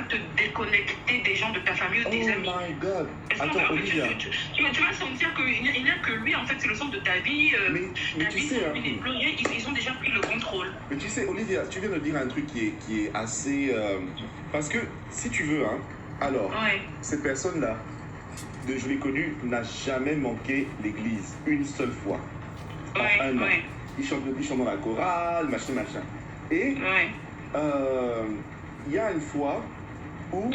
te déconnecter des gens de ta famille ou des amis. Oh my God. Parce Attends, que Olivia. tu vas sentir qu'il n'y a que lui, en fait, c'est le centre de ta vie. Mais Ta tu vie, sais, hein, ils ont déjà pris le contrôle. mais tu sais, Olivia, tu viens de dire un truc qui est assez... parce que, si tu veux, hein, alors, Ouais. cette personne-là, je l'ai connue, n'a jamais manqué l'église, une seule fois, en un an. Ouais. Il chante dans la chorale, machin. Et Ouais. il y a une fois où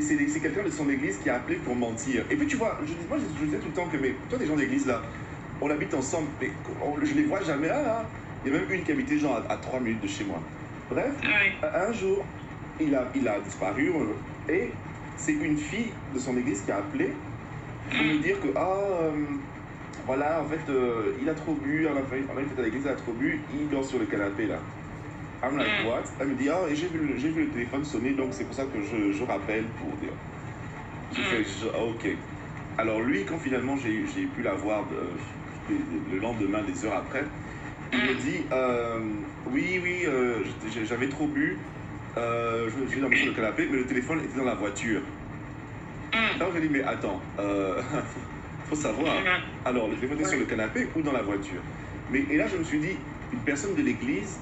c'est quelqu'un de son église qui a appelé pour mentir. Et puis tu vois, je disais tout le temps que toi, des gens d'église là, on habite ensemble, mais je les vois jamais. Il y a même une qui habitait genre à 3 minutes de chez moi. Bref, un jour, il a disparu et c'est une fille de son église qui a appelé pour nous dire que voilà, en fait, il a trop bu, on a été à l'église, il a trop bu, il dort sur le canapé là. I'm like, what? Elle me dit, et j'ai vu le téléphone sonner, donc c'est pour ça que je rappelle pour dire. J'ai fait, ok. Alors lui, quand finalement j'ai pu la voir le lendemain, des heures après, il me dit, oui, j'avais trop bu, je suis dormi sur le canapé, mais le téléphone était dans la voiture. Alors j'ai dit, mais attends, faut savoir. Alors le téléphone était sur le canapé ou dans la voiture. Et là je me suis dit, une personne de l'église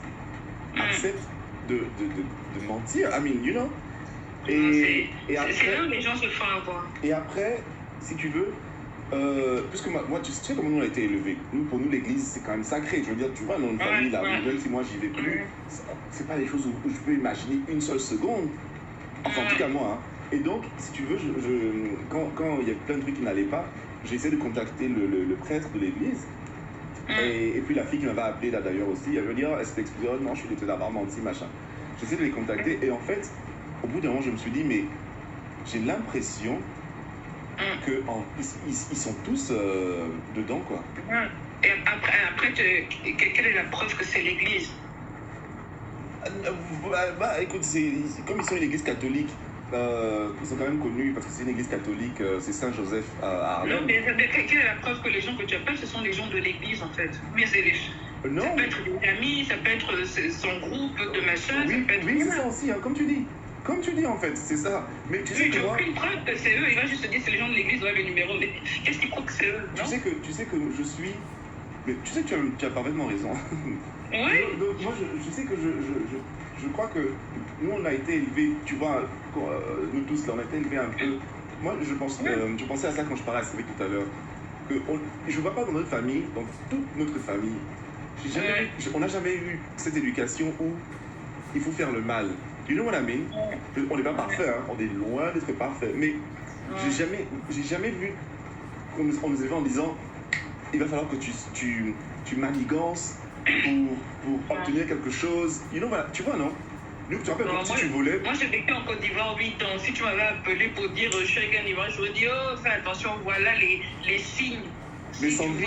accepte de mentir. I mean, you know. Et après, c'est là où les gens se font avoir. Et après, si tu veux, puisque moi, tu sais comment nous on a été élevés. Pour nous, l'église, c'est quand même sacré. Je veux dire, tu vois, dans une famille, là, même si moi, j'y vais plus, c'est pas des choses où je peux imaginer une seule seconde. Enfin, en tout cas, moi. Et donc, si tu veux, quand il y a plein de trucs qui n'allaient pas, j'ai essayé de contacter le prêtre de l'église. Et puis la fille qui m'avait appelé là d'ailleurs aussi, elle me dit, elle s'est excusée, non, je suis désolé d'avoir menti, machin. J'essaie de les contacter et en fait, au bout d'un moment, je me suis dit, mais j'ai l'impression qu'ils sont tous dedans, quoi. Et après quelle est la preuve que c'est l'église? Écoute, comme ils sont une église catholique, ils sont quand même connus parce que c'est une église catholique, c'est Saint-Joseph à Harlem. Non, mais quelle est la preuve que les gens que tu appelles, ce sont les gens de l'église, en fait? Mais c'est non. Ça peut être des amis, ça peut être son groupe de machin, oui, ça peut être... Oui, c'est ça aussi, hein, comme tu dis. Comme tu dis, en fait, c'est ça. Mais tu sais que moi... aucune preuve que c'est eux, il va juste te dire c'est les gens de l'église, ouais, le numéro. Mais qu'est-ce qu'il croit que c'est eux, non? Tu sais que je suis... Mais tu sais que tu as parfaitement raison. Oui. Donc, moi, je sais que je crois que nous, on a été élevés, tu vois, nous tous, là, on a été élevés un peu... Moi, je pensais à ça quand je parlais à Cédric tout à l'heure. Je ne vois pas dans notre famille, dans toute notre famille, on n'a jamais eu cette éducation où il faut faire le mal. You know what I mean? On n'est pas parfait, hein? On est loin d'être parfait. Mais j'ai jamais vu qu'on nous élevait en disant il va falloir que tu manigances pour obtenir quelque chose. You know, voilà. Tu vois, non? Nous, tu te rappelles si tu voulais. Moi, j'ai vécu en Côte d'Ivoire 8 ans. Si tu m'avais appelé pour dire je suis avec un Ivoirien, je aurais dit fais attention, voilà les signes. Mais Sandrine,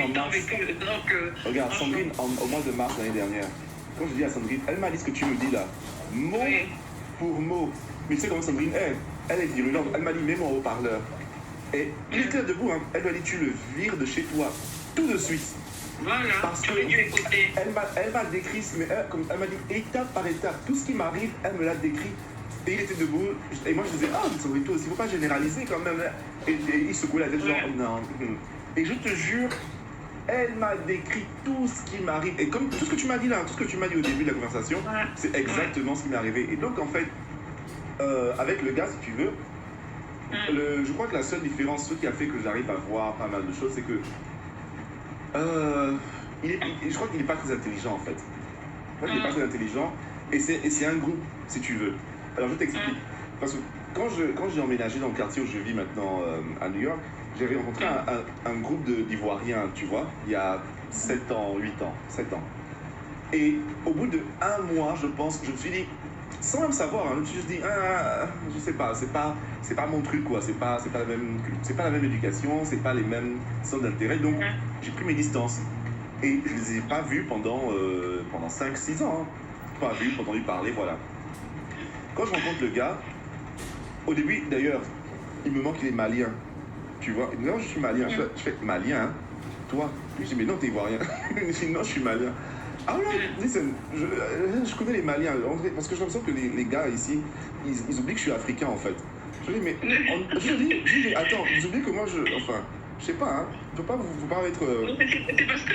en mars. Regarde, Sandrine, au mois de mars l'année dernière, quand je dis à Sandrine, elle m'a dit ce que tu me dis là, mot pour mot. Mais tu sais comment Sandrine est? Elle est virulente. Elle m'a dit, mets-moi au haut-parleur. Et il était debout, hein. Elle m'a dit, tu le vires de chez toi, tout de suite. Voilà, parce tu aurais dû écouter. Elle m'a décrit, mais elle m'a dit étape par étape, tout ce qui m'arrive, elle me l'a décrit. Et il était debout, et moi je disais, Sandrine, toi aussi, il ne faut pas généraliser quand même. Et il secouait la tête, genre, non. Et je te jure, elle m'a décrit tout ce qui m'arrive. Et comme tout ce que tu m'as dit là, tout ce que tu m'as dit au début de la conversation, c'est exactement ce qui m'est arrivé. Et donc en fait, avec le gars, si tu veux, je crois que la seule différence, ce qui a fait que j'arrive à voir pas mal de choses, c'est que je crois qu'il n'est pas très intelligent en fait. Je crois qu'il n'est pas très intelligent. Et c'est un groupe, si tu veux. Alors je t'explique. Parce que quand j'ai emménagé dans le quartier où je vis maintenant à New York, j'avais rencontré un groupe d'Ivoiriens, tu vois, il y a 7 ans, 8 ans, 7 ans. Et au bout d'1 mois, je pense, je me suis dit, sans même savoir, je me suis juste dit, je sais pas, c'est pas mon truc, quoi, c'est pas la même éducation, c'est pas les mêmes centres d'intérêt, donc j'ai pris mes distances. Et je les ai pas vus pendant 5-6 ans, hein. Pas vus, pas entendu parler, voilà. Quand je rencontre le gars, au début, d'ailleurs, il me manque les Maliens. Tu vois, non, je suis malien. Je fais malien, hein? Toi? Je dis, mais non, t'es ivoirien. Je dis, non, je suis malien. Ah ouais, listen, je connais les Maliens, parce que j'ai l'impression que les gars ici, ils oublient que je suis africain en fait. Je dis, mais, je dis, attends, vous oubliez que moi, enfin, je sais pas, hein, faut pas être... C'est parce que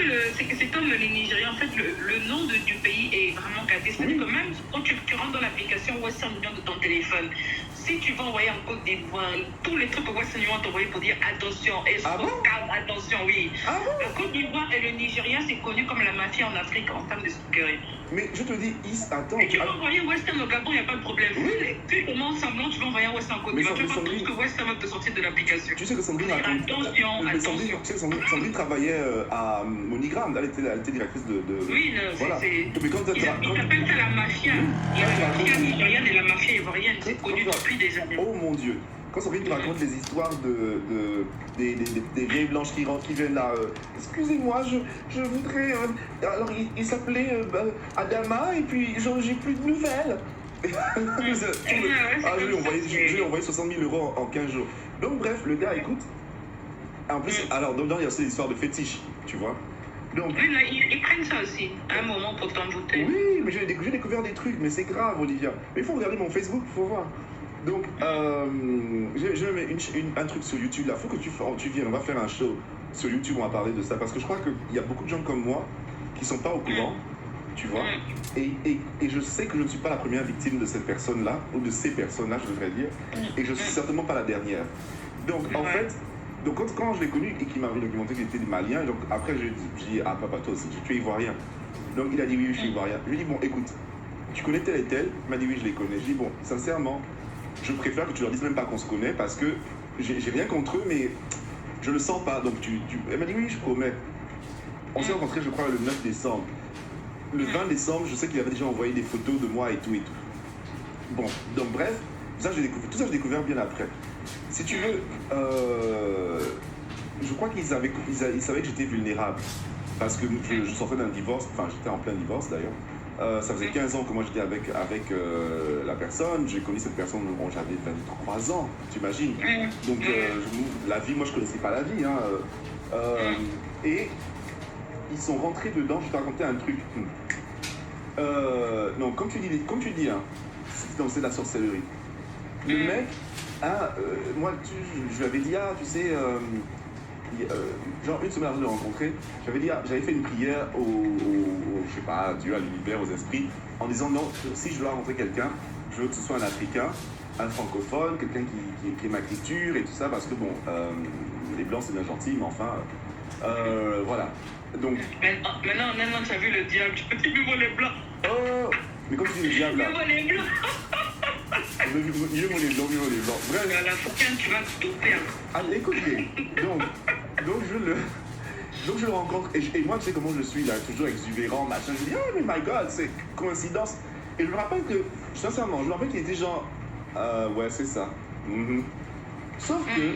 c'est comme les Nigériens, en fait, le nom du pays est vraiment gâté. C'est-à-dire que même quand tu rentres dans l'application Western Union de ton téléphone, si tu vas envoyer en Côte d'Ivoire, tous les trucs que Western Union t'envoyer pour dire attention, attention, oui. La Côte d'Ivoire et le Nigérien, c'est connu comme la mafia en Afrique en termes de sécurité. Mais je te dis, attends... Et tu vas envoyer Western au Gabon, il n'y a pas de problème. Oui. Tu commences semblant, tu vas envoyer un Western en Côte d'Ivoire. Tu vas pas tout ce que Western va te sortir de l'application. Tu sais que Sandrine raconte... Attention. Sandrine travaillait à Monigram, elle était directrice de... Oui, voilà. Mais quand ils appellent ça la mafia. Il y a la mafia nigérienne et la mafia ivoirienne. C'est connu depuis des années. Oh mon Dieu. Quand Sandrine te raconte les histoires des vieilles blanches qui viennent là, excusez-moi, je voudrais... alors, il s'appelait Adama, et puis j'ai plus de nouvelles. Je lui ai envoyé 60 000 € en 15 jours. Donc bref, le gars, écoute. En plus, alors, dedans, il y a aussi l'histoire de fétiche, tu vois. Donc, oui, là, ils prennent ça aussi, à un moment pour t'envoûter. Oui, mais j'ai découvert des trucs, mais c'est grave, Olivia. Mais il faut regarder mon Facebook, il faut voir. Donc, je mets un truc sur YouTube là. Il faut que tu viennes, on va faire un show sur YouTube, on va parler de ça. Parce que je crois qu'il y a beaucoup de gens comme moi qui ne sont pas au courant, tu vois. Et je sais que je ne suis pas la première victime de cette personne-là, ou de ces personnes-là, je devrais dire. Et je ne suis certainement pas la dernière. Donc, en fait, quand je l'ai connu et qu'il m'avait documenté qu'il était des Maliens, donc après, je lui ai dit, ah, papa, toi aussi, tu es ivoirien. Donc, il a dit, oui, je suis ivoirien. Je lui ai dit, bon, écoute, tu connais tel et tel? Il m'a dit, oui, je les connais. Je lui ai dit, bon, sincèrement, je préfère que tu leur dises même pas qu'on se connaît parce que j'ai rien contre eux, mais je le sens pas. Donc elle m'a dit oui, je promets. On s'est rencontrés, je crois, le 9 décembre. Le 20 décembre, je sais qu'il avait déjà envoyé des photos de moi et tout et tout. Bon, donc bref, tout ça j'ai découvert bien après. Si tu veux, je crois qu'ils savaient que j'étais vulnérable parce que je sortais d'un divorce, enfin j'étais en plein divorce d'ailleurs. Ça faisait 15 ans que moi j'étais avec la personne. J'ai connu cette personne, bon, j'avais 23 ans, t'imagines. Donc la vie, moi je connaissais pas la vie. Hein, et ils sont rentrés dedans, je vais te raconter un truc. Non, comme tu dis, hein, c'est de la sorcellerie. Le mec, moi je lui avais dit, tu sais... genre une semaine avant de le rencontrer, j'avais fait une prière je sais pas, à Dieu, à l'univers, aux esprits, en disant non, si je dois rencontrer quelqu'un, je veux que ce soit un Africain, un francophone, quelqu'un qui ait ma culture et tout ça, parce que bon, les blancs c'est bien gentil, mais enfin, voilà. Donc. Maintenant, tu as vu le diable, tu peux plus voir les blancs. Oh, mais comme tu dis le diable là. Mieux vaut les blancs. Mieux vaut les blancs. Bref. L'Africain, tu vas tout perdre. Allez, écoute bien. Donc je le rencontre et moi tu sais comment je suis là, toujours exubérant, machin. Je dis oh mais my god, c'est coïncidence. Et je me rappelle que, sincèrement, qu'il était genre ouais c'est ça. Sauf que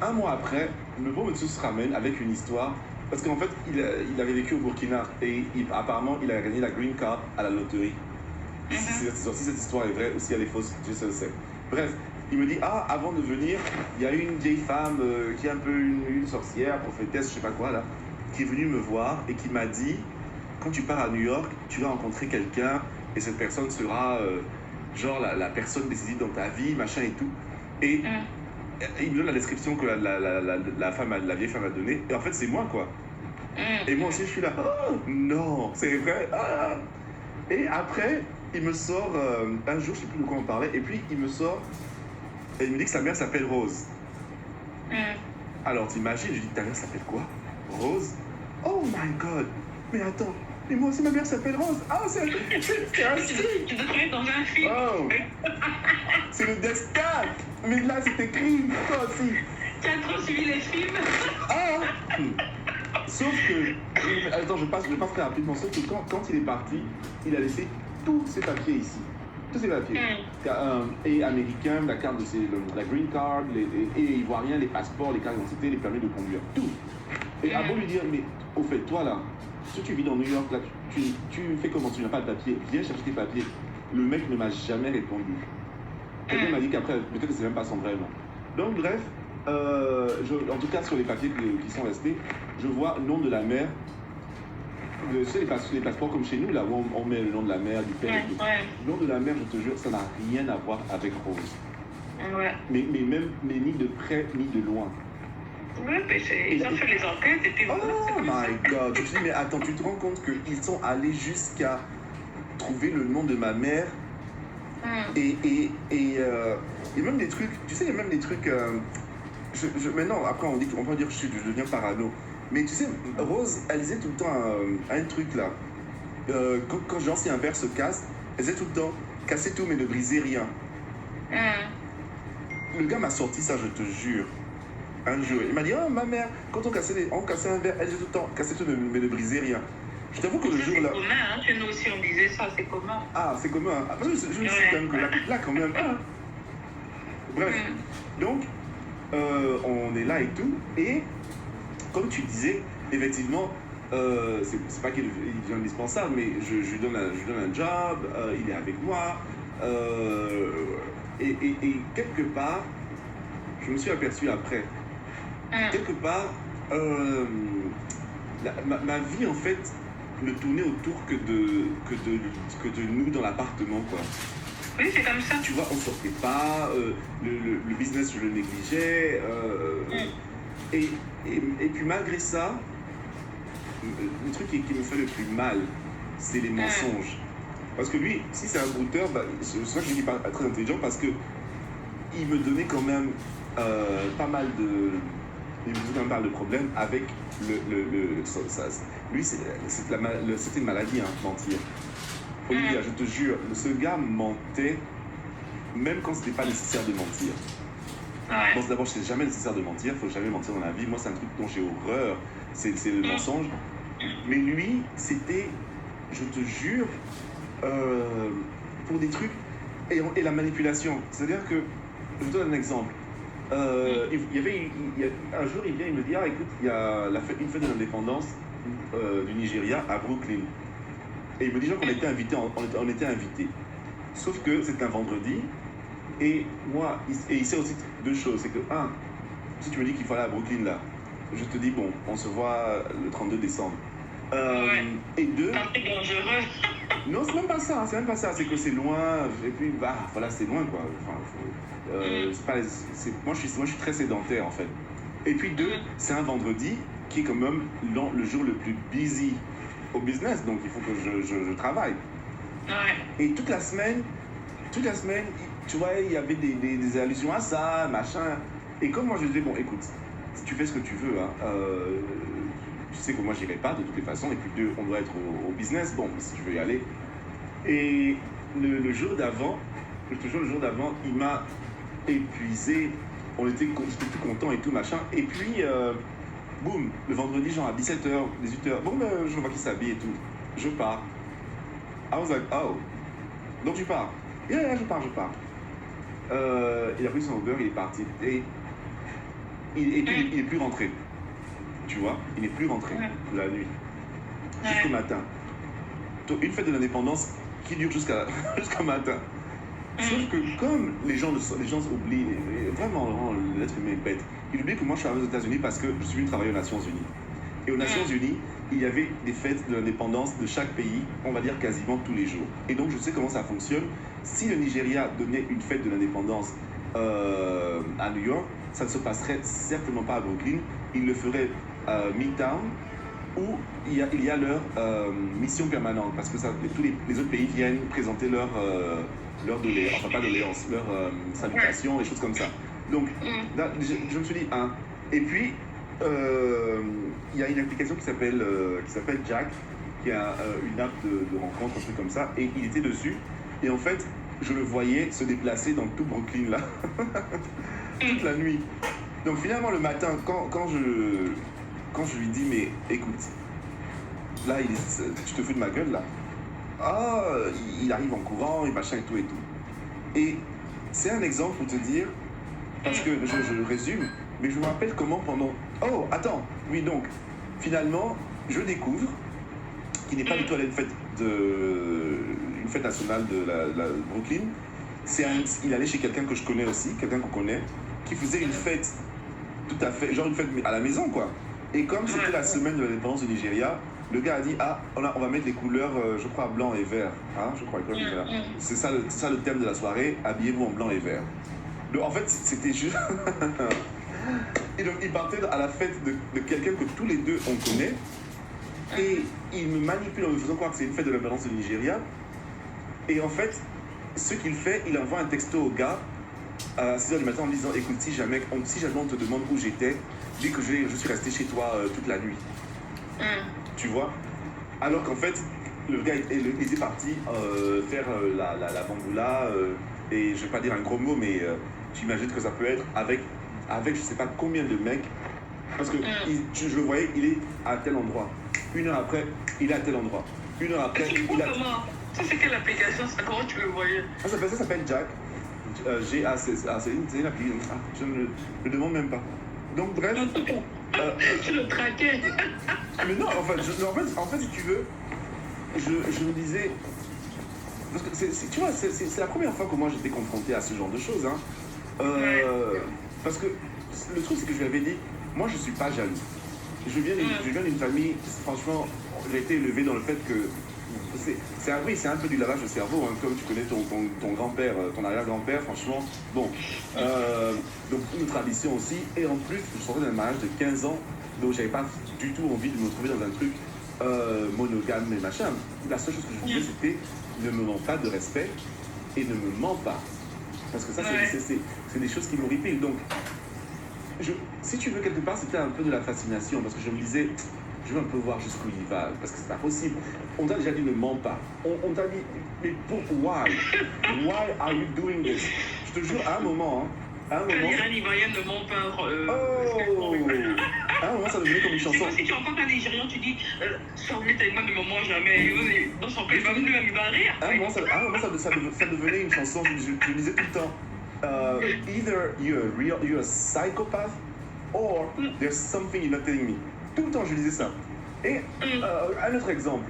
un mois après, le beau monsieur se ramène avec une histoire. Parce qu'en fait, il avait vécu au Burkina et apparemment il a gagné la green card à la loterie. Si cette histoire est vraie ou si elle est fausse, je sais le sais. Bref. Il me dit, avant de venir, il y a une vieille femme qui est un peu une sorcière, prophétesse, je sais pas quoi là, qui est venue me voir et qui m'a dit, quand tu pars à New York, tu vas rencontrer quelqu'un et cette personne sera genre la personne décisive dans ta vie, machin et tout. Et il me donne la description que la vieille femme a donnée. Et en fait, c'est moi quoi. Et moi aussi, je suis là, oh non, c'est vrai. Et après, il me sort, un jour, je sais plus de quoi on parlait, et puis il me sort. Et il me dit que sa mère s'appelle Rose. Alors t'imagines, je lui dis ta mère s'appelle quoi? Rose? Oh my god! Mais attends, mais moi aussi ma mère s'appelle Rose. Ah c'est un signe! Tu dois trouver dans un film. Oh! C'est le destin! Mais là c'est écrit, toi aussi! Tu as trop suivi les films? Sauf que, attends, je passe très rapidement, sauf que quand il est parti, il a laissé tous ses papiers ici. Tous ces papiers. Et américain, la carte de la green card, et ivoirien, les passeports, les cartes d'identité, les permis de conduire, tout. Et à beau lui dire, mais au fait, toi là, si tu vis dans New York, là, tu fais comment? Tu n'as pas de papier, viens chercher tes papiers. Le mec ne m'a jamais répondu. Quelqu'un m'a dit qu'après, peut-être que c'est même pas son vrai nom. Donc bref, en tout cas sur les papiers qui sont restés, je vois nom de la mère, tu sais, les passeports comme chez nous, là où on met le nom de la mère, du père et tout. Le nom de la mère, je te jure, ça n'a rien à voir avec Rose. Ouais. Mais ni de près ni de loin. Ouais, mais ils ont fait les enquêtes et puis voilà. Oh my god! Je me suis dit, mais attends, tu te rends compte qu'ils sont allés jusqu'à trouver le nom de ma mère? Et il y a même des trucs, tu sais, il y a même des trucs. Maintenant, après, on peut dire que je deviens parano. Mais tu sais, Rose, elle disait tout le temps un truc là. Quand genre, si un verre se casse, elle disait tout le temps casser tout, mais ne brisez rien. Le gars m'a sorti ça, je te jure. Un jour, il m'a dit, oh ma mère, quand on cassait un verre, elle disait tout le temps casser tout, mais ne brisez rien. Je t'avoue que le jour là. C'est commun, hein, chez nous aussi on disait ça, c'est commun. Ah, c'est commun. Hein. Je me suis quand même que là, quand même. Hein. Bref, donc, on est là et tout. Et, comme tu disais, effectivement, c'est pas qu'il est indispensable, mais je lui donne un job, il est avec moi. Et quelque part, je me suis aperçu après, quelque part, ma vie, en fait, ne tournait autour que de nous dans l'appartement, quoi. Oui, c'est comme ça. Tu vois, on sortait pas, le business, je le négligeais. Et puis malgré ça, le truc qui me fait le plus mal, c'est les mensonges. Parce que lui, si c'est un brouteur, bah, c'est pour ça que je dis pas très intelligent, parce que il me donnait quand même pas mal de problèmes avec ça. Lui, c'était une maladie, hein, mentir. Olivia, je te jure, ce gars mentait même quand c'était pas nécessaire de mentir. Bon, d'abord, c'est jamais nécessaire de mentir, faut jamais mentir dans la vie. Moi, c'est un truc dont j'ai horreur, c'est le mensonge. Mais lui, c'était, je te jure, pour des trucs et la manipulation. C'est-à-dire que, je vous donne un exemple. Un jour, il vient, il me dit, ah écoute, il y a une fête de l'indépendance du Nigeria à Brooklyn. Et il me dit genre qu'on était invités, on était invités. Sauf que c'était un vendredi. Et moi, il sait aussi deux choses. C'est que, un, si tu me dis qu'il faut aller à Brooklyn là, je te dis, bon, on se voit le 32 décembre. Et deux... C'est dangereux. Non, c'est même pas ça, c'est que c'est loin, et puis, bah, voilà, c'est loin, quoi. Enfin, moi, je suis très sédentaire, en fait. Et puis deux, c'est un vendredi qui est quand même le jour le plus busy au business, donc il faut que je travaille. Et toute la semaine, tu vois, il y avait des allusions à ça, machin. Et comme moi, je disais, bon, écoute, si tu fais ce que tu veux, hein, tu sais que moi, j'irai pas de toutes les façons. Et puis deux, on doit être au business, bon, si tu veux y aller. Et le jour d'avant, je te jure, le jour d'avant, il m'a épuisé. J'étais tout content et tout, machin. Et puis, boum, le vendredi, genre à 17h, 18h, bon, je vois qu'il s'habille et tout. Je pars. I was like, oh. Donc, tu pars. Yeah, je pars. Il a pris son Uber, il est parti. Et il est plus rentré. Tu vois, il n'est plus rentré la nuit. Jusqu'au matin. Donc, une fête de l'indépendance qui dure jusqu'au matin. Sauf que comme les gens oublient, vraiment, l'être humain est bête, ils oublient que moi je suis arrivé aux États-Unis parce que je suis venu travailler aux Nations Unies. Et aux Nations Unies, il y avait des fêtes de l'indépendance de chaque pays, on va dire quasiment tous les jours. Et donc je sais comment ça fonctionne. Si le Nigeria donnait une fête de l'indépendance à New York, ça ne se passerait certainement pas à Brooklyn. Ils le feraient Midtown, où il y a leur mission permanente, parce que tous les autres pays viennent présenter leur doléance, enfin pas doléance, leur salutation, des choses comme ça. Donc, là, je me suis dit, et puis, il y a une application qui s'appelle Jack, qui a une app de rencontre, un truc comme ça, et il était dessus, et en fait, je le voyais se déplacer dans tout Brooklyn, là, toute la nuit. Donc finalement, le matin, quand je lui dis, mais écoute, là, tu te fous de ma gueule, là. Ah, il arrive en courant, et machin, et tout, et tout. Et c'est un exemple pour te dire, parce que je résume, mais je me rappelle comment pendant... Oh, attends, oui, donc, finalement, je découvre qu'il n'est pas du tout allé une fête nationale de la Brooklyn. Il allait chez quelqu'un que je connais aussi, quelqu'un qu'on connaît, qui faisait une fête, tout à fait, genre une fête à la maison, quoi. Et comme c'était la semaine de l'indépendance du Nigeria, Le gars a dit, ah, on va mettre les couleurs, je crois, blanc et vert. Hein, je crois, blanc et vert. C'est ça le thème de la soirée, habillez-vous en blanc et vert. Donc, en fait, c'était juste... Et donc, il partait à la fête de quelqu'un que tous les deux, on connaît. Et il me manipule en me faisant croire que c'est une fête de l'indépendance du Nigeria. Et en fait, ce qu'il fait, il envoie un texto au gars à 6h du matin en disant, écoute, si jamais on te demande où j'étais, dis que je suis resté chez toi toute la nuit. Tu vois? Alors qu'en fait, le gars était parti faire la bamboula, et je vais pas dire un gros mot, mais tu imagines que ça peut être avec je sais pas combien de mecs, parce que je le voyais, il est à tel endroit. 1 heure après, il est à tel endroit. 1 heure après, il a... Ça, c'est quelle application? Comment tu le voyais? Ça s'appelle Jack. G-A-C, c'est une appli. Je ne le demande même pas. Donc bref... Tu le traquais. Mais non, en fait, si tu veux, je me disais... Parce que tu vois, c'est la première fois que moi j'étais confronté à ce genre de choses. Hein. Parce que le truc, c'est que je lui avais dit, moi je suis pas jaloux. Je viens d'une famille, franchement, j'ai été élevé dans le fait que c'est un peu du lavage de cerveau, hein, comme tu connais ton grand-père, ton arrière-grand-père, franchement. Bon, donc une tradition aussi. Et en plus, je sortais d'un mariage de 15 ans, donc j'avais pas du tout envie de me retrouver dans un truc monogame et machin. La seule chose que je voulais, c'était ne me manque pas de respect et ne me mens pas. Parce que ça, c'est des choses qui m'horripilent. Donc, si tu veux, quelque part, c'était un peu de la fascination, parce que je me disais, je veux un peu voir jusqu'où il va, parce que c'est pas possible. On t'a déjà dit ne mens pas. On t'a dit, mais why? Why are you doing this? Je te jure, à un moment, L'Ivoirien ne ment pas. À un moment, ça devenait comme une chanson. C'est comme si tu rencontres un Nigérian, tu dis, sorry, tellement ne me ment jamais. Dans son pays, il va rire. À un moment, ça devenait une chanson. Je disais tout le temps, either you're a psychopath or there's something you're not telling me. Tout le temps, je disais ça. Et un autre exemple.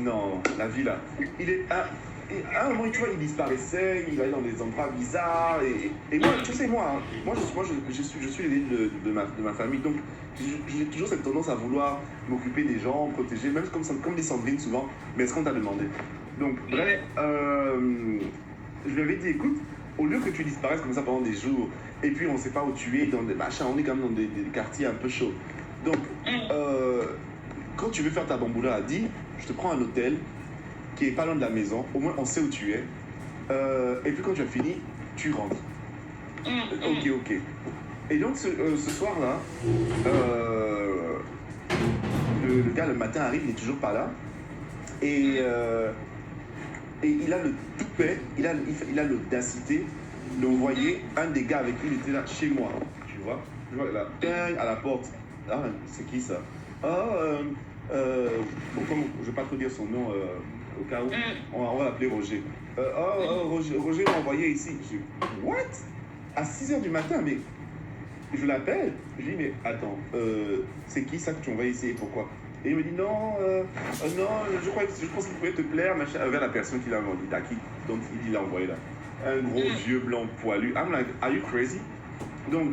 Non, la vie là. À un moment, tu vois, il disparaissait, il allait dans des endroits bizarres. Et moi, tu sais, moi je suis l'aîné de ma famille. Donc, j'ai toujours cette tendance à vouloir m'occuper des gens, protéger, même comme des Sandrine souvent. Mais est-ce qu'on t'a demandé? Donc, bref, je lui avais dit, écoute, au lieu que tu disparaisses comme ça pendant des jours, et puis on ne sait pas où tu es, dans des machins, on est quand même dans des quartiers un peu chauds. Donc, quand tu veux faire ta bamboula à 10, je te prends un hôtel qui est pas loin de la maison, au moins on sait où tu es. Et puis quand tu as fini, tu rentres. Ok. Et donc ce soir-là, le gars le matin arrive, il n'est toujours pas là. Et il a le toupet, il a l'audacité d'envoyer un des gars avec qui il était là chez moi. Tu vois? Je vois là, à la porte. Ah, c'est qui ça? Bon, comme je ne vais pas trop dire son nom au cas où, on va l'appeler Roger. Roger m'a envoyé ici. Je dis, what? À 6h du matin, mais je l'appelle. Je dis, mais attends, c'est qui ça que tu envoies ici et pourquoi? Et il me dit, non, je pense qu'il pouvait te plaire, machin, vers la personne qui l'a envoyé, donc il l'a envoyé là. Un gros vieux blanc poilu. I'm like, are you crazy? Donc,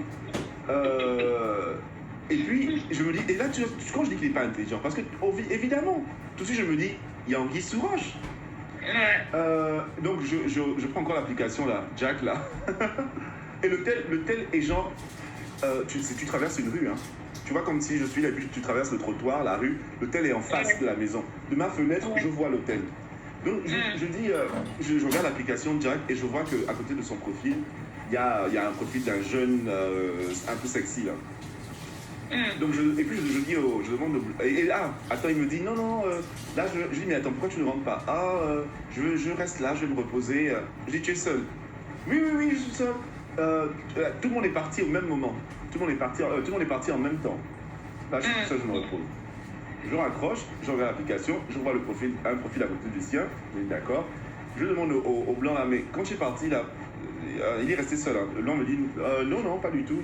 et puis, je me dis, et là, quand je dis qu'il n'est pas intelligent, parce que, évidemment, tout de suite, je me dis, il y a anguille sous roche. Donc, je prends encore l'application, là, Jack, là. Et le tel est genre, tu traverses une rue, hein. Tu vois, comme si je suis là, et puis tu traverses le trottoir, la rue, l'hôtel est en face de la maison. De ma fenêtre, je vois l'hôtel. Donc, je dis, je regarde l'application Jack, et je vois qu'à côté de son profil, il y a un profil d'un jeune un peu sexy, là. Donc et puis je demande attends, il me dit non, là je dis mais attends, pourquoi tu ne rentres pas? Je reste là, je vais me reposer. Je dis, tu es seul? Oui, je suis seul. Tout le monde est parti au même moment. Tout le monde est parti en même temps. Là je suis seul, je me repose. Je raccroche, je regarde l'application, je vois un profil à côté du sien. Je dis d'accord. Je demande au blanc là, mais quand je suis parti là, il est resté seul. Hein. Le blanc me dit non, pas du tout.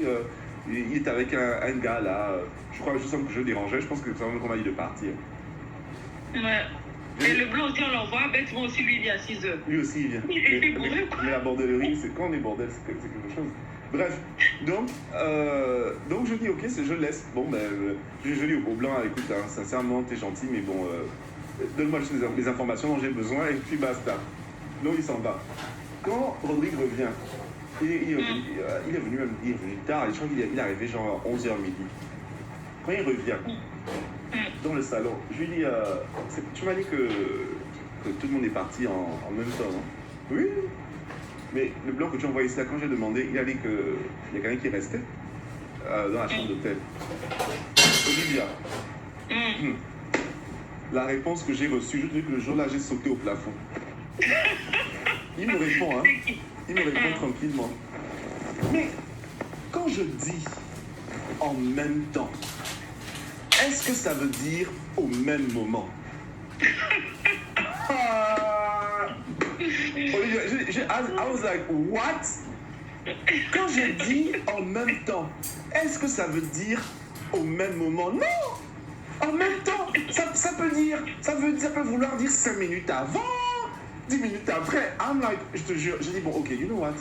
Il est avec un gars là, je sens que je le dérangeais, je pense que c'est vraiment qu'on m'a dit de partir. Ouais. Et le blanc aussi, on l'envoie, bêtement aussi, lui, il vient à 6h. Lui aussi, il vient. Mais la bordellerie, quand on est bordel, c'est quelque chose. Bref, donc je dis ok, je laisse. Bon, ben, je dis au blanc, écoute, hein, sincèrement, t'es gentil, mais bon, donne-moi juste les informations dont j'ai besoin et puis basta. Donc il s'en va. Quand Rodrigue revient, il est venu tard, et je crois qu'il est arrivé genre à 11h midi. Quand il revient dans le salon, je lui dis, tu m'as dit que tout le monde est parti en même temps, non? Oui. Mais le blanc que tu envoies ici, là, quand j'ai demandé, il a dit qu'il y a quelqu'un qui restait dans la chambre d'hôtel. Olivia. La réponse que j'ai reçue, je te dis que le jour-là, j'ai sauté au plafond. Il me répond, hein. Il me répond tranquillement. Mais quand je dis en même temps, est-ce que ça veut dire au même moment? I was like, what? Quand je dis en même temps, est-ce que ça veut dire au même moment? Non! En même temps, ça peut vouloir dire 5 minutes avant, 10 minutes après. I'm like, je te jure, je dis bon, ok, you know what?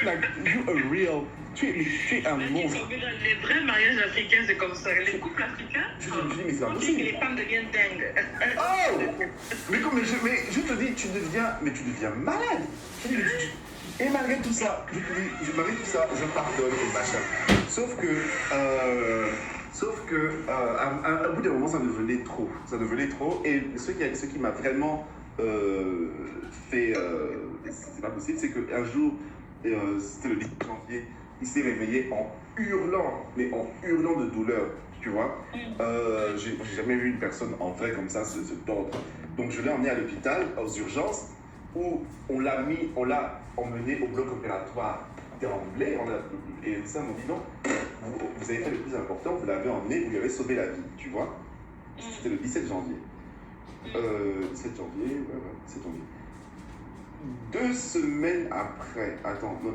Like, you are real. Tu es un monstre. Les vrais mariages africains, c'est comme ça. Les couples africains, je dis, mais c'est on dit impossible. que les femmes deviennent dingues. Oh! Mais je te dis, tu deviens malade. Et malgré tout ça, je te dis, malgré tout ça, je pardonne et machin. Sauf que, à bout d'un moment, ça devenait trop. Ça devenait trop. Et ce qui m'a vraiment fait... c'est pas possible, c'est qu'un jour, c'était le 10 janvier, il s'est réveillé en hurlant, mais en hurlant de douleur, tu vois. J'ai jamais vu une personne en vrai comme ça se tordre. Donc je l'ai emmené à l'hôpital, aux urgences, où on l'a emmené au bloc opératoire d'emblée. Et ça m'a dit non, vous avez fait le plus important, vous l'avez emmené, vous lui avez sauvé la vie, tu vois. C'était le 17 janvier. 17 janvier, 2 semaines après,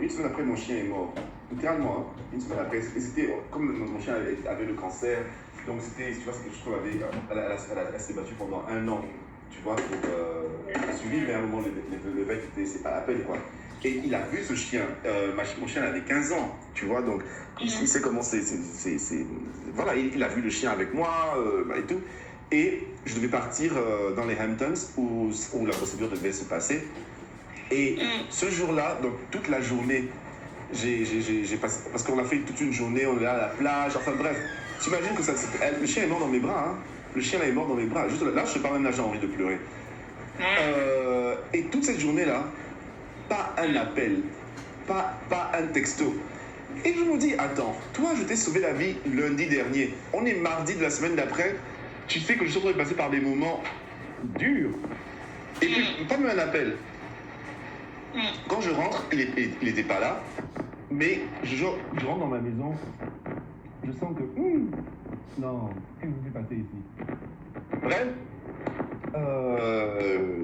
une semaine après, mon chien est mort. Littéralement, hein, une semaine après. C'était comme mon chien avait le cancer, donc c'était, tu vois, c'est quelque chose qu'on avait. Elle s'est battue pendant 1 an, tu vois, pour suivi, mais à un moment, le vet était, c'est pas la peine, quoi. Et il a vu ce chien. Mon chien avait 15 ans, tu vois, donc il sait comment c'est. Voilà, il a vu le chien avec moi et tout. Et je devais partir dans les Hamptons où la procédure devait se passer. Et ce jour-là, donc toute la journée, j'ai passé, parce qu'on a fait toute une journée, on est là à la plage, enfin bref, t'imagines que le chien est mort dans mes bras, hein. Le chien là est mort dans mes bras, juste là, je sais pas, même là j'ai envie de pleurer. Et toute cette journée-là, pas un appel, pas un texto. Et je me dis, attends, toi je t'ai sauvé la vie lundi dernier, on est mardi de la semaine d'après, tu sais que je suis en train de passer par des moments durs. Et puis, pas même un appel. Quand je rentre, il était pas là, mais je rentre dans ma maison, je sens que non, qu'est-ce qui s'est passé ici? Bref,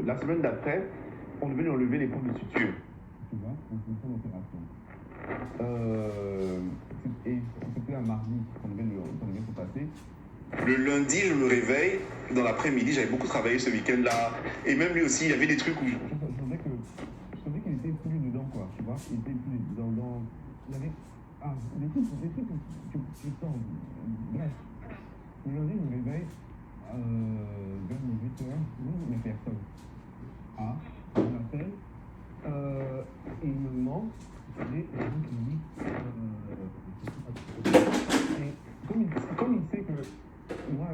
la semaine d'après, on devait nous enlever les points de suture. Tu vois, en fonction de l'opération. Et c'était un mardi qu'on devait se passer. Le lundi, je me réveille, dans l'après-midi, j'avais beaucoup travaillé ce week-end-là, et même lui aussi, il y avait des trucs où je savais qu'il était plus dedans, quoi, tu vois, il était plus dedans, il y avait des trucs que tu sens, bref. Le lundi, je me réveille, vers 18h, il n'y a personne. On m'appelle, et il me demande, vous savez, les gens qui me disent, et comme il sait que moi,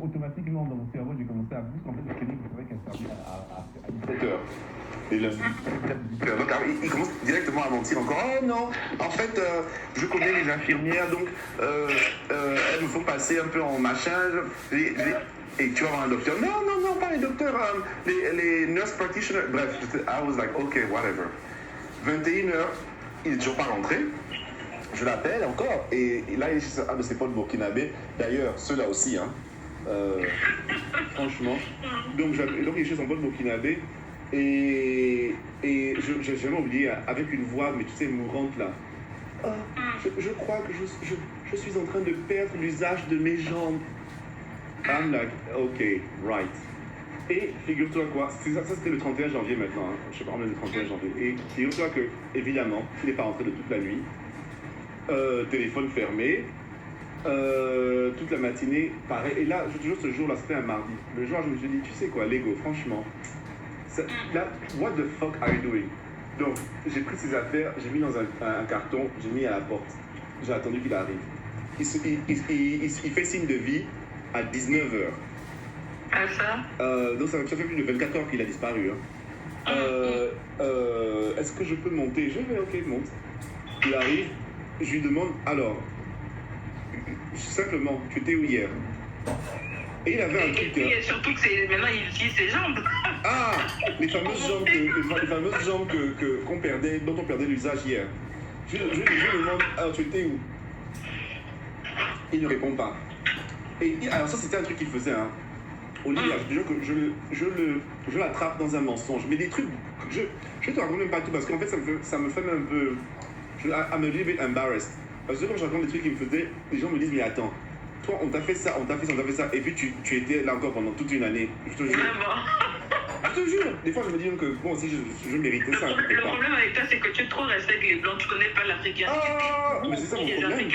automatiquement dans mon cerveau, j'ai commencé à plus qu'en fait, le clinique, je savais qu'elle servait à 17h. Et là, donc, il commence directement à mentir encore. Oh non, en fait, je connais les infirmières, donc elles me font passer un peu en machin. Et tu vas voir un docteur. Non, pas les docteurs, les nurse practitioners. Bref, I was like, ok, whatever. 21h, il n'est toujours pas rentré. Je l'appelle encore, et là, il est un de ses potes burkinabés. D'ailleurs, ceux-là aussi, hein. Franchement. Donc, il est chez son pote burkinabé, et j'ai jamais oublié, avec une voix, mais tu sais, mourante, là. Je crois que je suis en train de perdre l'usage de mes jambes. I'm like, okay, right. Et figure-toi quoi, ça c'était le 31 janvier maintenant, hein. Je sais pas, on est le 31 janvier. Et figure-toi que, évidemment, il n'est pas rentré de toute la nuit. Téléphone fermé. Toute la matinée, pareil. Et là, toujours ce jour-là, c'était un mardi. Le jour, je me suis dit, tu sais quoi, Lego, franchement, là, what the fuck are you doing? Donc, j'ai pris ses affaires, j'ai mis dans un carton, j'ai mis à la porte. J'ai attendu qu'il arrive. Il fait signe de vie à 19h. Ah, ça? Donc, ça fait plus de 24 heures qu'il a disparu. Hein. Est-ce que je peux monter? Je vais, ok, monte. Il arrive, je lui demande, alors, simplement, tu étais où hier? Et il avait un truc. Et puis, surtout que maintenant il utilise ses jambes. Ah, les fameuses jambes qu'on perdait, dont on perdait l'usage hier. Je lui demande, alors tu étais où? Il ne répond pas. Alors ça c'était un truc qu'il faisait. Hein. Olivia, je te jure que je l'attrape dans un mensonge. Mais des trucs, je te raconte même pas tout parce qu'en fait ça me fait même un peu. I'm a little bit embarrassed. Parce que quand je raconte des trucs qu'il me faisait, les gens me disent mais attends, toi on t'a fait ça, on t'a fait ça, et puis tu étais là encore pendant toute une année. Je te jure. Vraiment. Je te jure. Des fois je me dis même que bon aussi je méritais ça. Le problème avec toi c'est que tu es trop resté avec les blancs, tu connais pas l'Africain. Ah, mais c'est ça mon problème.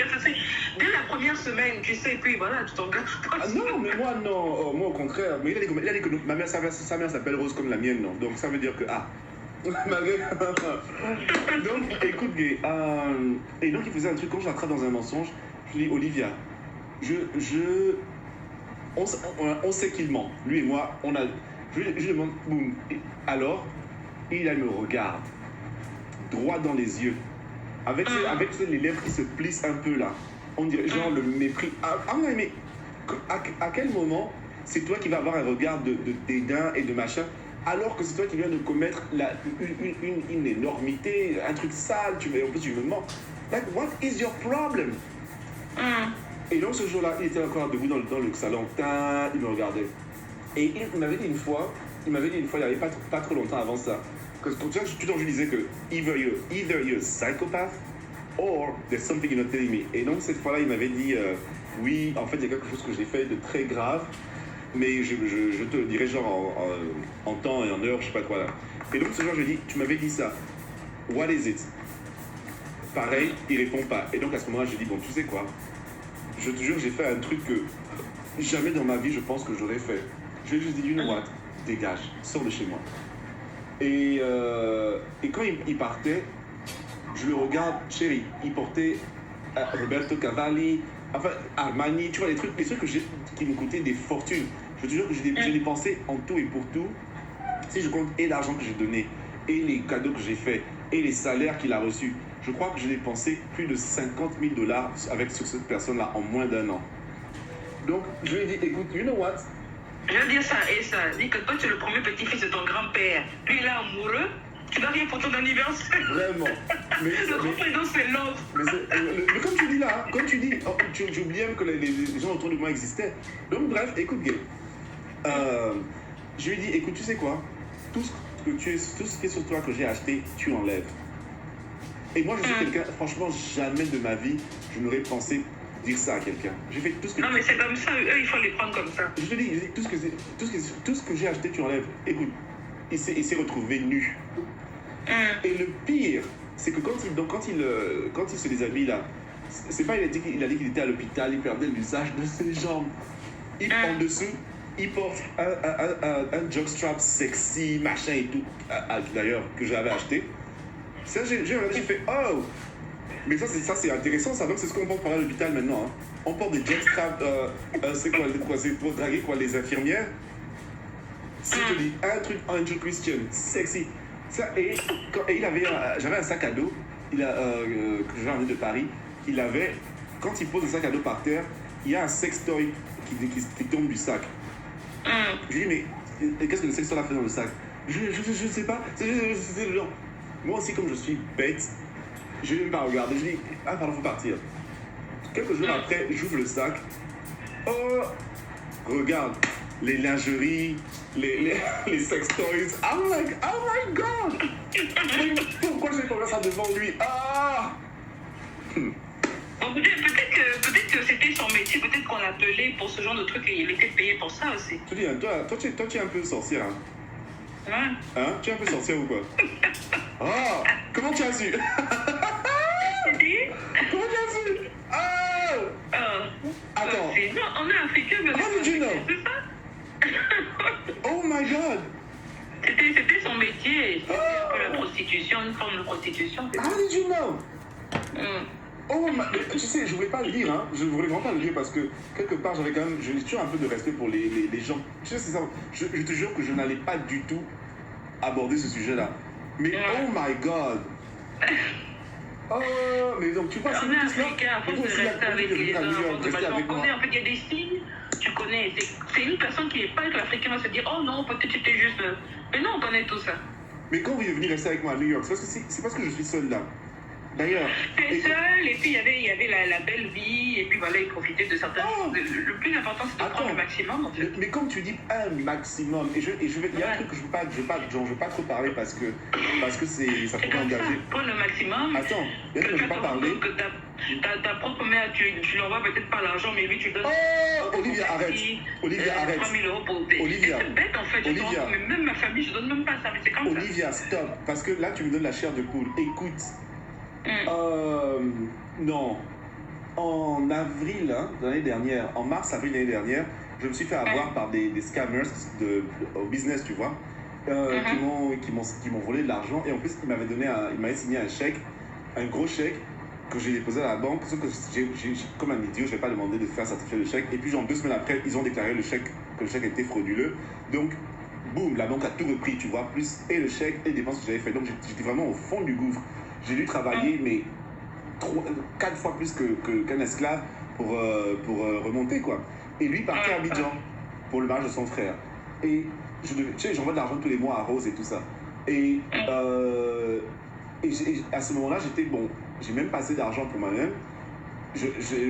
Dès la première semaine, tu sais, et puis voilà, tu t'engages. Ah non, mais moi non, moi au contraire. Mais il a dit que ma mère, sa mère s'appelle Rose comme la mienne, non. Donc ça veut dire que malgré. Donc écoute gay, et donc il faisait un truc quand je l'attrape dans un mensonge. Je lui dis Olivia, on sait qu'il ment. Lui et moi, je lui demande boum. Alors il me regarde droit dans les yeux, avec les lèvres qui se plissent un peu là. On dirait genre le mépris. Mais à quel moment c'est toi qui vas avoir un regard de dédain et de machin, alors que c'est toi qui viens de commettre une énormité, un truc sale, en plus tu me mens. Like, what is your problem? Et donc ce jour-là, il était encore debout dans le salon, il me regardait. Et il m'avait dit une fois, il n'y avait pas trop longtemps avant ça, que tout le temps je disais que either you're a psychopath or there's something you're not telling me. Et donc cette fois-là, il m'avait dit oui, en fait il y a quelque chose que j'ai fait de très grave, mais je te le dirai genre en temps et en heure, je sais pas quoi là. Et donc ce jour je lui ai dit, tu m'avais dit ça, what is it? Pareil, il répond pas. Et donc à ce moment-là, je dis bon, tu sais quoi, je te jure, j'ai fait un truc que jamais dans ma vie je pense que j'aurais fait. Je lui ai juste dit, you know what, dégage, sors de chez moi. Et quand il partait, je le regarde, chérie, il portait Roberto Cavalli, enfin Armani, tu vois, les trucs qui me coûtaient des fortunes. Je te jure que j'ai dépensé en tout et pour tout, si je compte et l'argent que j'ai donné, et les cadeaux que j'ai faits, et les salaires qu'il a reçus, je crois que j'ai dépensé plus de 50 000 $ sur cette personne-là en moins d'un an. Donc, je lui ai dit, écoute, you know what? Je veux dire ça et ça. Dis que toi, tu es le premier petit-fils de ton grand-père. Lui, il est amoureux. Tu n'as rien pour ton anniversaire. Vraiment. Le grand prénom, c'est l'autre. Mais comme tu dis là, comme tu dis, tu oublies même que les gens autour de moi existaient. Donc, bref, écoute, gay. Je lui ai dit, écoute, tu sais quoi? Tout ce qui est sur toi que j'ai acheté, tu enlèves. Et moi, je suis quelqu'un, franchement, jamais de ma vie, je n'aurais pensé dire ça à quelqu'un. J'ai fait tout ce que... Non, mais c'est comme ça, eux, il faut les prendre comme ça. Je te dis, tout ce que j'ai acheté, tu enlèves. Écoute, il s'est retrouvé nu. Et le pire, c'est que quand il se déshabille là, c'est pas il a dit qu'il était à l'hôpital, il perdait l'usage de ses jambes. En dessous, il porte un jockstrap sexy, machin et tout, d'ailleurs, que j'avais acheté. Ça, j'ai fait, oh! Mais ça c'est intéressant, ça. Donc c'est ce qu'on porte par à l'hôpital maintenant. Hein. On porte des jockstraps, c'est pour draguer quoi, les infirmières. C'est joli, un truc Angel Christian, sexy. Ça, et j'avais un sac à dos que j'avais amené de Paris. Quand il pose le sac à dos par terre, il y a un sextoy qui tombe du sac. Je lui dis, mais qu'est-ce que le sextoy a fait dans le sac? Je sais pas, c'est le genre. Moi aussi, comme je suis bête, je ne vais même pas regarder. Je dis, pardon, faut partir. Quelques jours après, j'ouvre le sac. Oh, regarde, les lingeries, les sex toys. I'm like, oh my god! Pourquoi j'ai pas ça devant lui? Peut-être que c'était son métier, peut-être qu'on l'appelait pour ce genre de truc et il était payé pour ça aussi. Je te dis, hein, toi, tu es un peu sorcière. Hein. Ouais. Hein? Tu es un peu sorcière ou quoi? Oh! Comment tu as su? Comment tu as su? Oh! Attends. Non, on est africains, mais How did you know? c'est ça? Oh my god! C'était son métier. C'était un peu la prostitution, une forme de prostitution. How did you know? Mm. Oh, tu sais, je voulais pas le dire, hein. Je voulais vraiment pas le dire parce que quelque part, j'avais quand même, j'ai toujours un peu de respect pour les gens. Tu sais, c'est ça. Je te jure que je n'allais pas du tout aborder ce sujet-là. Mais oh my god! Oh, mais donc tu vois, on est africain, à force de rester avec les gens, on connaît, en fait, il y a des signes, tu connais. C'est une personne qui n'est pas avec l'Africain va se dire, oh non, peut-être c'était juste. Mais non, on connaît tout ça. Mais quand vous êtes venu rester avec moi à New York, c'est parce que je suis seul là. D'ailleurs. T'es seul, et puis il y avait la belle vie, et puis voilà, il profitait de certaines choses. Le plus important, c'est de prendre le maximum, en fait. Mais comme tu dis, un maximum, et il y a un truc que je veux pas trop parler parce que ça pourrait engager. Prendre le maximum. Attends, il y a un truc que je veux pas parler. Ta propre mère, tu l'envoies peut-être pas l'argent, mais lui, tu donnes. Oh, Olivia, arrête. Olivia, arrête. 3 000 € pour Olivia. C'est bête, en fait. Olivia. Mais même ma famille, je donne même pas ça, mais c'est comme ça. Olivia, stop. Parce que là, tu me donnes la chair de poule. Écoute. Non. En avril de l'année dernière, en mars-avril de l'année dernière, je me suis fait avoir par des scammers au business, tu vois, qui m'ont volé de l'argent. Et en plus, ils m'avaient signé un chèque, un gros chèque, que j'ai déposé à la banque. Sauf que comme un idiot, je n'ai pas demandé de faire certifier le chèque. Et puis, genre 2 semaines après, ils ont déclaré que le chèque était frauduleux. Donc, boum, la banque a tout repris, tu vois, plus et le chèque et les dépenses que j'avais fait. Donc, j'étais vraiment au fond du gouffre. J'ai dû travailler, mais 4 fois plus qu'un esclave pour remonter, quoi. Et lui partait à Abidjan pour le mariage de son frère. Et tu sais, j'envoie de l'argent tous les mois à Rose et tout ça. Et à ce moment-là, j'étais bon, j'ai même pas assez d'argent pour moi-même.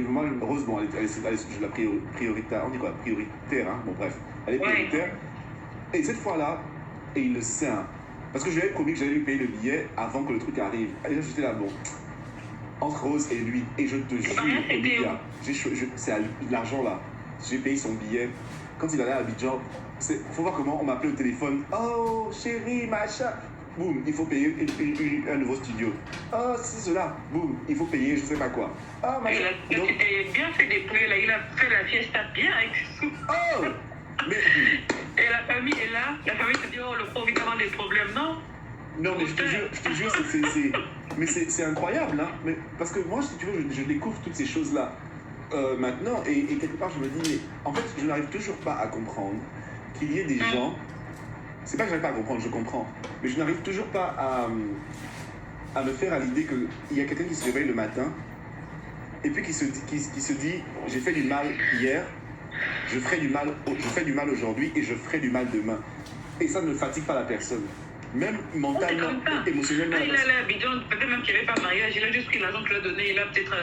Moi, Rose, bon, elle est la prioritaire, on dit quoi, prioritaire, hein, bon bref, elle est prioritaire. Et cette fois-là, et il le sait, hein, parce que je lui avais promis que j'allais lui payer le billet avant que le truc arrive. Et là, j'étais là, bon, entre Rose et lui, et je te jure, Olivia, c'est à l'argent là, j'ai payé son billet. Quand il allait à Abidjan, faut voir comment on m'appelait au téléphone. Oh, chérie, machin. Boum, il faut payer un nouveau studio. Oh, c'est cela. Boum, il faut payer je sais pas quoi. Oh, machin. Il a bien fait des prix là, il a fait la fiesta bien avec tout. Oh, mais. Et la famille est là, la famille se dit, oh, le pauvre, il va avoir des problèmes, non? Non, mais je te jure, mais c'est incroyable, hein. Mais, parce que moi, si tu veux, je découvre toutes ces choses-là maintenant, et quelque part, je me dis, mais en fait, je n'arrive toujours pas à comprendre qu'il y ait des gens. C'est pas que je n'arrive pas à comprendre, je comprends, mais je n'arrive toujours pas à me faire à l'idée qu'il y a quelqu'un qui se réveille le matin, et puis qui se dit, j'ai fait du mal hier, je fais du mal aujourd'hui, et je ferai du mal demain. Et ça ne fatigue pas la personne. Même mentalement, émotionnellement. Il allait à Abidjan, peut-être même qu'il n'y avait pas de mariage, il a juste pris l'argent que tu lui as donné, il a peut-être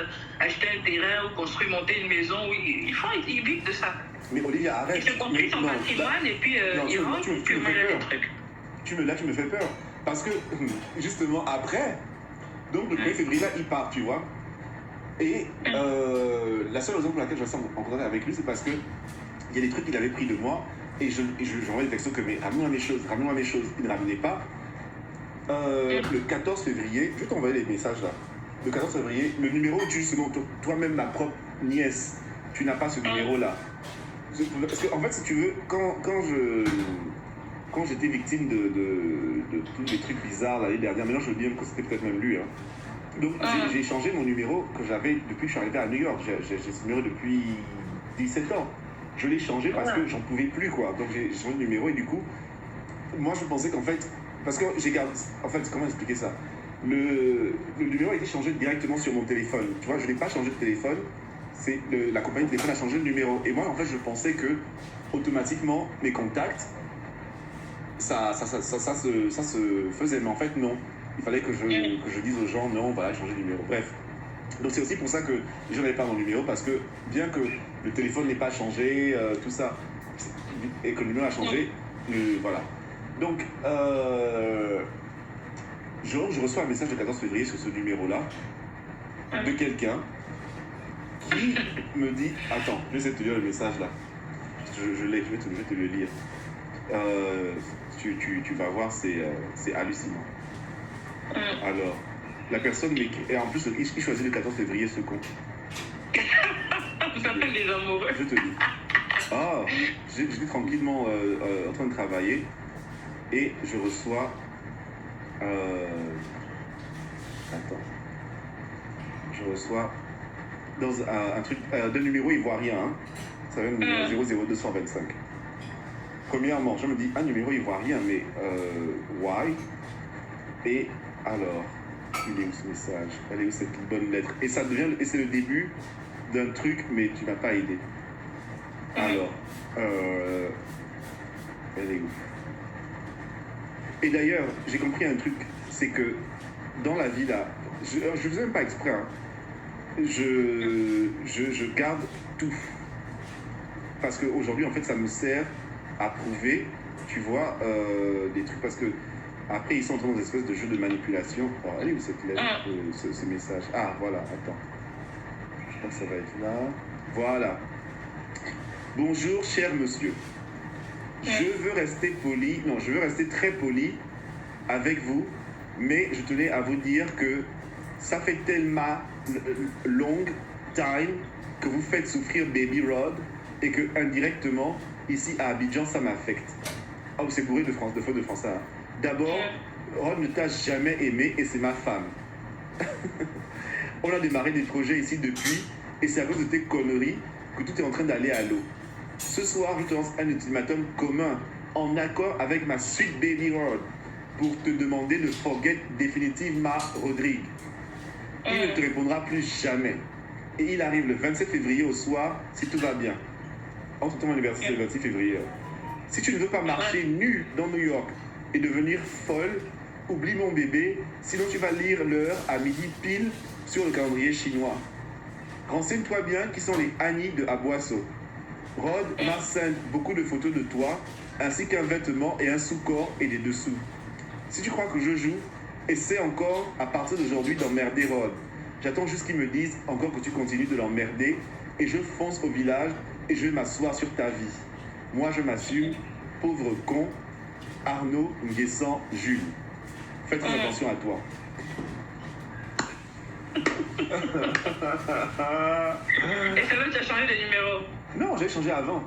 acheté un terrain ou construit, monté une maison. Il vit de ça. Mais Olivia, arrête. Il se construit son patrimoine et puis il rentre, tu me fais peur. Là, tu me fais peur. Parce que, justement, après, donc le 1er février, là, il part, tu vois. Et la seule raison pour laquelle je reste en contact avec lui, c'est parce que il y a des trucs qu'il avait pris de moi. Et j'envoie des textos que, mais ramène-moi mes choses. Il ne ramenait pas. Le 14 février, je vais t'envoyer les messages là. Le 14 février, le numéro où tu selon toi-même, ma propre nièce, tu n'as pas ce numéro-là. Parce que, en fait, si tu veux, quand j'étais victime de tous les trucs bizarres l'année dernière, maintenant je me dis même que c'était peut-être même lui. Hein. Donc j'ai changé mon numéro que j'avais depuis que je suis arrivé à New York. J'ai ce numéro depuis 17 ans. Je l'ai changé parce que j'en pouvais plus, quoi. Donc j'ai changé de numéro et du coup, moi je pensais qu'en fait, parce que j'ai gardé, en fait, comment expliquer ça? Le numéro a été changé directement sur mon téléphone. Tu vois, je n'ai pas changé de téléphone. C'est la compagnie de téléphone a changé le numéro. Et moi, en fait, je pensais que automatiquement mes contacts, ça se faisait. Mais en fait, non. Il fallait que je dise aux gens non, voilà, changer de numéro. Bref. Donc c'est aussi pour ça que je n'avais pas mon numéro, parce que bien que le téléphone n'ait pas changé, tout ça, et que le numéro a changé, voilà. Donc, je reçois un message le 14 février sur ce numéro-là, de quelqu'un fille me dit, attends, je vais essayer de te lire le message là. Je l'ai, je vais te le lire. Tu vas voir, c'est hallucinant. Alors, la personne m'écrit, et en plus, il choisit le 14 février, ce con. Ça s'appelle les amoureux. Je te dis. Ah, j'étais tranquillement en train de travailler et je reçois. Attends. Je reçois dans un truc d'un numéro ivoirien. Hein. Ça vient de 00225. Premièrement, je me dis un numéro ivoirien, mais why? Et alors, il est où ce message? Elle est où cette bonne lettre? Et ça devient, et c'est le début d'un truc, mais tu m'as pas aidé. Alors, elle est où? Et d'ailleurs, j'ai compris un truc, c'est que dans la vie là, je ne faisais même pas exprès, hein, je garde tout. Parce qu'aujourd'hui, en fait, ça me sert à prouver, tu vois, des trucs. Parce que après, ils sont dans des espèces de jeux de manipulation. Alors, elle est où cette lettre, ce message? Ah, voilà, attends. Je pense que ça va être là. Voilà. Bonjour, cher monsieur. Je veux rester poli, non, je veux rester très poli avec vous, mais je tenais à vous dire que ça fait tellement long time que vous faites souffrir Baby Rod et que indirectement, ici à Abidjan, ça m'affecte. Ah, c'est bourré de faute de français. Hein. D'abord, Rod ne t'a jamais aimé et c'est ma femme. On a démarré des projets ici depuis et c'est à cause de tes conneries que tout est en train d'aller à l'eau. Ce soir, je te lance un ultimatum commun en accord avec ma sweet Baby Rod pour te demander de forget définitivement Rodrigue. Il ne te répondra plus jamais. Et il arrive le 27 février au soir si tout va bien. Entre ton anniversaire, c'est le 26 février. Si tu ne veux pas marcher nu dans New York et devenir folle, oublie mon bébé, sinon tu vas lire l'heure à midi pile sur le calendrier chinois. Renseigne-toi bien qui sont les Annie de Aboisseau. Rod m'a sent beaucoup de photos de toi, ainsi qu'un vêtement et un sous-corps et des dessous. Si tu crois que je joue, essaie encore à partir d'aujourd'hui d'emmerder Rod. J'attends juste qu'il me dise encore que tu continues de l'emmerder et je fonce au village et je vais m'asseoir sur ta vie. Moi je m'assume, pauvre con, Arnaud Nguessan Jules. Fais très attention à toi. Et c'est là que tu as changé de numéro? Non, j'ai changé avant.